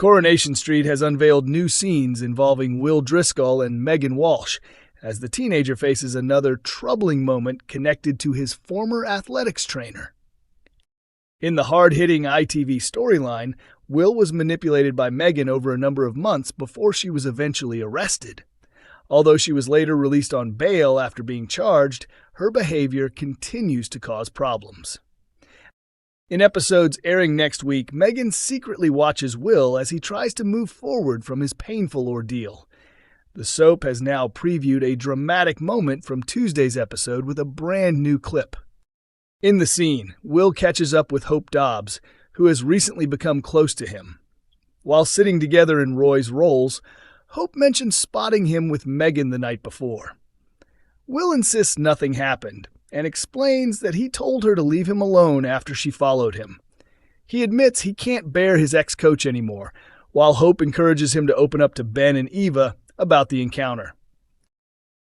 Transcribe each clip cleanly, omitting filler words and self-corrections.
Coronation Street has unveiled new scenes involving Will Driscoll and Megan Walsh, as the teenager faces another troubling moment connected to his former athletics trainer. In the hard-hitting ITV storyline, Will was manipulated by Megan over a number of months before she was eventually arrested. Although she was later released on bail after being charged, her behavior continues to cause problems. In episodes airing next week, Megan secretly watches Will as he tries to move forward from his painful ordeal. The soap has now previewed a dramatic moment from Tuesday's episode with a brand new clip. In the scene, Will catches up with Hope Dobbs, who has recently become close to him. While sitting together in Roy's rolls, Hope mentions spotting him with Megan the night before. Will insists nothing happened and explains that he told her to leave him alone after she followed him. He admits he can't bear his ex-coach anymore, while Hope encourages him to open up to Ben and Eva about the encounter.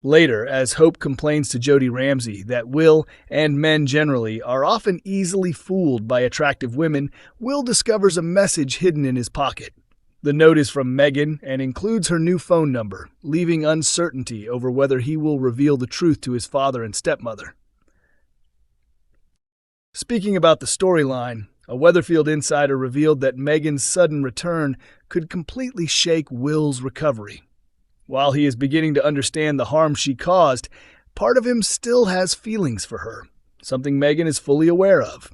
Later, as Hope complains to Jody Ramsey that Will, and men generally, are often easily fooled by attractive women, Will discovers a message hidden in his pocket. The note is from Megan and includes her new phone number, leaving uncertainty over whether he will reveal the truth to his father and stepmother. Speaking about the storyline, a Weatherfield insider revealed that Megan's sudden return could completely shake Will's recovery. While he is beginning to understand the harm she caused, part of him still has feelings for her, something Megan is fully aware of.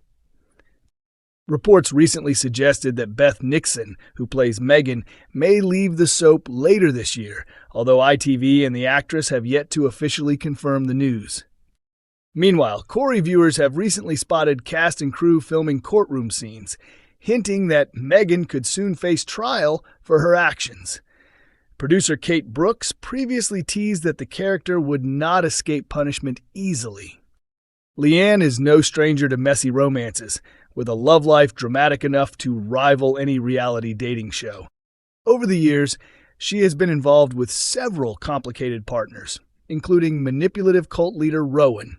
Reports recently suggested that Beth Nixon, who plays Megan, may leave the soap later this year, although ITV and the actress have yet to officially confirm the news. Meanwhile, Corey viewers have recently spotted cast and crew filming courtroom scenes, hinting that Megan could soon face trial for her actions. Producer Kate Brooks previously teased that the character would not escape punishment easily. Leanne is no stranger to messy romances, with a love life dramatic enough to rival any reality dating show. Over the years, she has been involved with several complicated partners, including manipulative cult leader Rowan,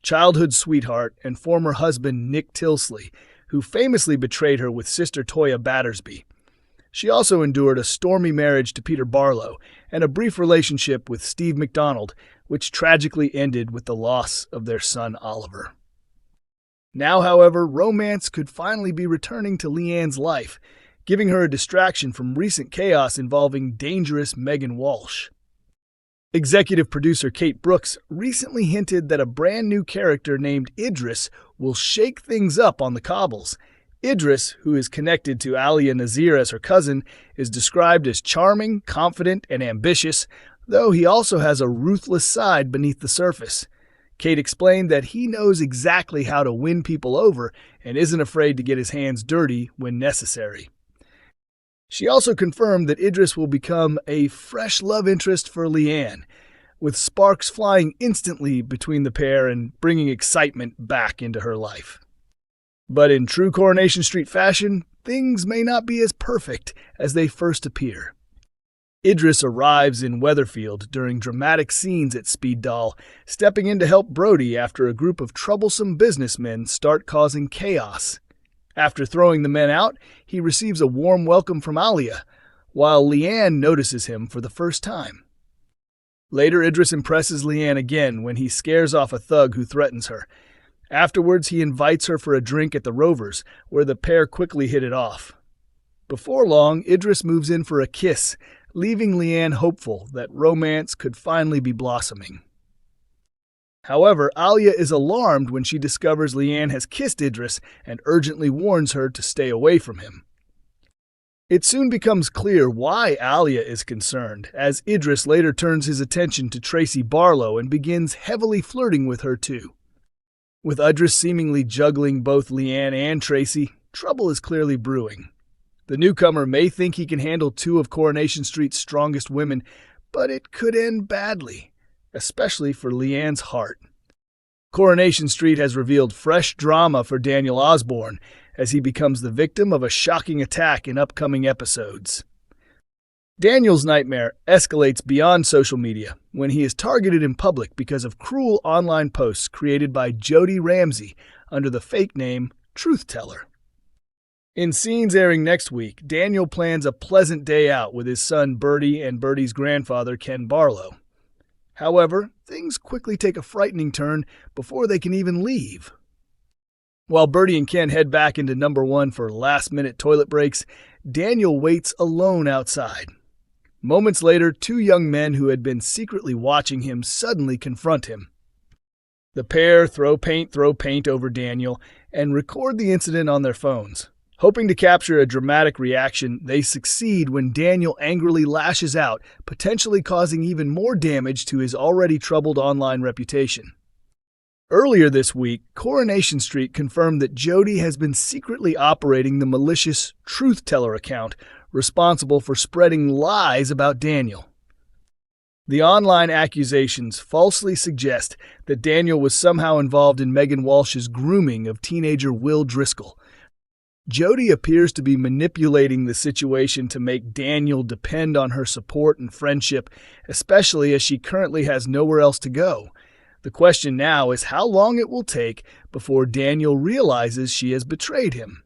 childhood sweetheart and former husband Nick Tilsley, who famously betrayed her with sister Toya Battersby. She also endured a stormy marriage to Peter Barlow and a brief relationship with Steve McDonald, which tragically ended with the loss of their son Oliver. Now, however, romance could finally be returning to Leanne's life, giving her a distraction from recent chaos involving dangerous Megan Walsh. Executive producer Kate Brooks recently hinted that a brand new character named Idris will shake things up on the cobbles. Idris, who is connected to Alia Nazir as her cousin, is described as charming, confident, and ambitious, though he also has a ruthless side beneath the surface. Kate explained that he knows exactly how to win people over and isn't afraid to get his hands dirty when necessary. She also confirmed that Idris will become a fresh love interest for Leanne, with sparks flying instantly between the pair and bringing excitement back into her life. But in true Coronation Street fashion, things may not be as perfect as they first appear. Idris arrives in Weatherfield during dramatic scenes at Speed Doll, stepping in to help Brody after a group of troublesome businessmen start causing chaos. After throwing the men out, he receives a warm welcome from Alia, while Leanne notices him for the first time. Later, Idris impresses Leanne again when he scares off a thug who threatens her. Afterwards, he invites her for a drink at the Rovers, where the pair quickly hit it off. Before long, Idris moves in for a kiss, leaving Leanne hopeful that romance could finally be blossoming. However, Alia is alarmed when she discovers Leanne has kissed Idris and urgently warns her to stay away from him. It soon becomes clear why Alia is concerned, as Idris later turns his attention to Tracy Barlow and begins heavily flirting with her too. With Idris seemingly juggling both Leanne and Tracy, trouble is clearly brewing. The newcomer may think he can handle two of Coronation Street's strongest women, but it could end badly, especially for Leanne's heart. Coronation Street has revealed fresh drama for Daniel Osborne as he becomes the victim of a shocking attack in upcoming episodes. Daniel's nightmare escalates beyond social media when he is targeted in public because of cruel online posts created by Jody Ramsey under the fake name Truth Teller. In scenes airing next week, Daniel plans a pleasant day out with his son Bertie and Bertie's grandfather Ken Barlow. However, things quickly take a frightening turn before they can even leave. While Bertie and Ken head back into number 1 for last-minute toilet breaks, Daniel waits alone outside. Moments later, 2 young men who had been secretly watching him suddenly confront him. The pair throw paint over Daniel and record the incident on their phones. Hoping to capture a dramatic reaction, they succeed when Daniel angrily lashes out, potentially causing even more damage to his already troubled online reputation. Earlier this week, Coronation Street confirmed that Jody has been secretly operating the malicious Truth Teller account responsible for spreading lies about Daniel. The online accusations falsely suggest that Daniel was somehow involved in Megan Walsh's grooming of teenager Will Driscoll. Jody appears to be manipulating the situation to make Daniel depend on her support and friendship, especially as she currently has nowhere else to go. The question now is how long it will take before Daniel realizes she has betrayed him.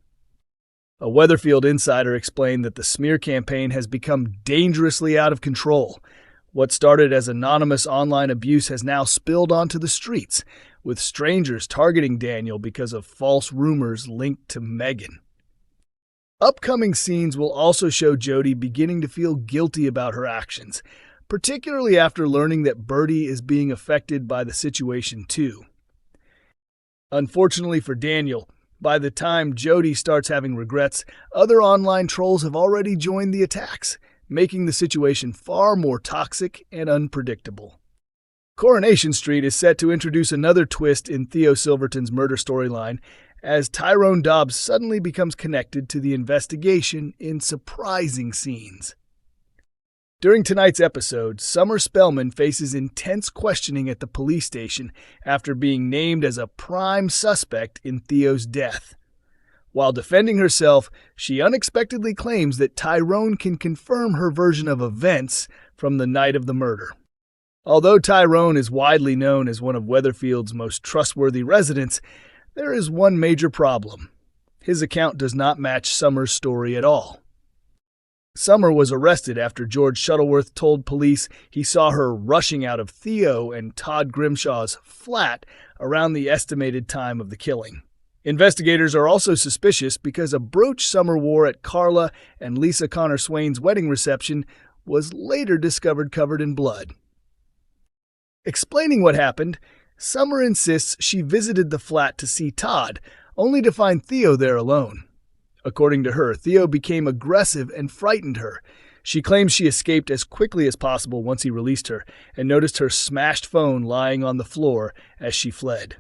A Weatherfield insider explained that the smear campaign has become dangerously out of control. What started as anonymous online abuse has now spilled onto the streets, with strangers targeting Daniel because of false rumors linked to Megan. Upcoming scenes will also show Jody beginning to feel guilty about her actions, particularly after learning that Bertie is being affected by the situation too. Unfortunately for Daniel, by the time Jody starts having regrets, other online trolls have already joined the attacks, making the situation far more toxic and unpredictable. Coronation Street is set to introduce another twist in Theo Silverton's murder storyline, as Tyrone Dobbs suddenly becomes connected to the investigation in surprising scenes. During tonight's episode, Summer Spellman faces intense questioning at the police station after being named as a prime suspect in Theo's death. While defending herself, she unexpectedly claims that Tyrone can confirm her version of events from the night of the murder. Although Tyrone is widely known as one of Weatherfield's most trustworthy residents, there is one major problem. His account does not match Summer's story at all. Summer was arrested after George Shuttleworth told police he saw her rushing out of Theo and Todd Grimshaw's flat around the estimated time of the killing. Investigators are also suspicious because a brooch Summer wore at Carla and Lisa Connor Swain's wedding reception was later discovered covered in blood. Explaining what happened, Summer insists she visited the flat to see Todd, only to find Theo there alone. According to her, Theo became aggressive and frightened her. She claims she escaped as quickly as possible once he released her, and noticed her smashed phone lying on the floor as she fled.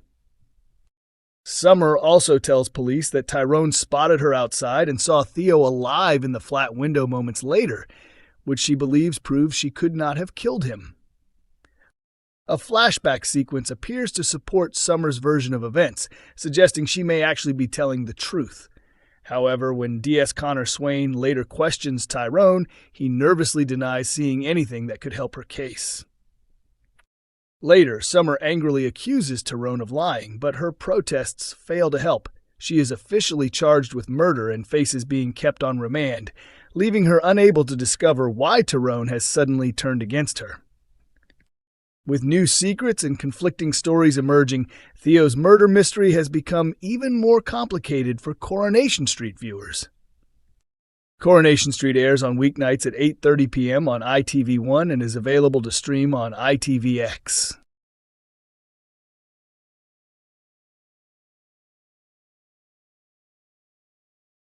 Summer also tells police that Tyrone spotted her outside and saw Theo alive in the flat window moments later, which she believes proves she could not have killed him. A flashback sequence appears to support Summer's version of events, suggesting she may actually be telling the truth. However, when D.S. Connor Swain later questions Tyrone, he nervously denies seeing anything that could help her case. Later, Summer angrily accuses Tyrone of lying, but her protests fail to help. She is officially charged with murder and faces being kept on remand, leaving her unable to discover why Tyrone has suddenly turned against her. With new secrets and conflicting stories emerging, Theo's murder mystery has become even more complicated for Coronation Street viewers. Coronation Street airs on weeknights at 8:30 p.m. on ITV1 and is available to stream on ITVX.